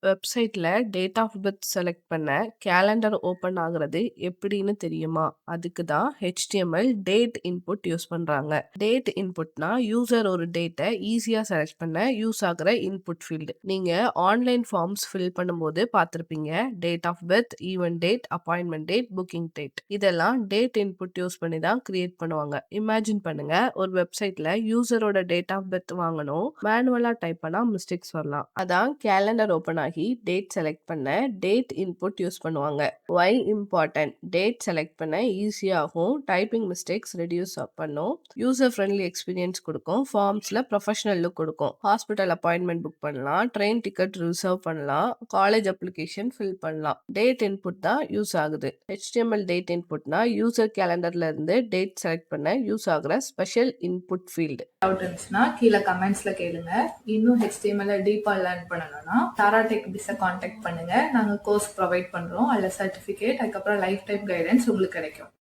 வெப்சைட்ல date of birth select பண்ண calendar open ஆகுறது எப்படின்னு தெரியுமா? அதுக்கு தான் HTML டேட் இன்புட் யூஸ் பண்றாங்க. டேட் இன்புட்னா யூசர் ஒரு டேட்டை ஈஸியா செலக்ட் பண்ண யூஸ் ஆகுற இன்புட் ஃபீல்டு. நீங்க ஆன்லைன் ஃபார்ம்ஸ் ஃபில் பண்ணும்போது பார்த்திருப்பீங்க. Date of birth, event date, appointment date, booking date இதெல்லாம் டேட் இன்புட் யூஸ் பண்ணி தான் கிரியேட் பண்ணுவாங்க. இமேஜின் பண்ணுங்க, ஒரு வெப்சைட்ல யூசரோட டேட் ஆஃப் பர்த் வாங்கணும். மேனுவலா டைப் பண்ணா மிஸ்டேக்ஸ் வரலாம். அதான் கேலண்டர் ஓப்பன் ஆகி டேட் செலக்ட் பண்ண டேட் இன்புட் யூஸ் பண்ணுவாங்க. வை இம்பார்ட்டன்ட்? டேட் செலக்ட் பண்ண ஈஸியாகும், டைப்பிங் மிஸ்டேக்ஸ் ரெடியூஸ் பண்ணும், யூசர் ஃப்ரெண்ட்லி எக்ஸ்பீரியன்ஸ் கொடுக்கும், ஃபார்ம்ஸ்ல ப்ரொஃபஷனல் லுக் கொடுக்கும். ஹாஸ்பிட்டல் அப்பாயின்மெண்ட் புக் பண்ணலாம், ட்ரெயின் டிக்கெட் ரிசர்வ் பண்ணலாம், காலேஜ் அப்ளிகேஷன் ஃபில் பண்ணலாம். டேட் இன்புட் தான் யூஸ் ஆகுது. HTML டேட் இன்புட்னா யூசர் கேலண்டர்ல இருந்து டேட் செலக்ட் பண்ண யூஸ் ஆகுற ஸ்பெஷல் இன்புட் ஃபீல்டு. டவுட் இருந்துச்சுன்னா கீழே கமெண்ட்ஸ்ல கேளுங்க. இன்னும் HTML டீப்பா லேர்ன் பண்ணணும்னா தாரா டெக் பிஸை காண்டாக்ட் பண்ணுங்க. நாங்க கோர்ஸ் ப்ரொவைட் பண்றோம். அதுல சர்டிபிகேட், அதுக்கப்புறம் லைஃப் டைம் கைடன்ஸ் உங்களுக்கு கிடைக்கும்.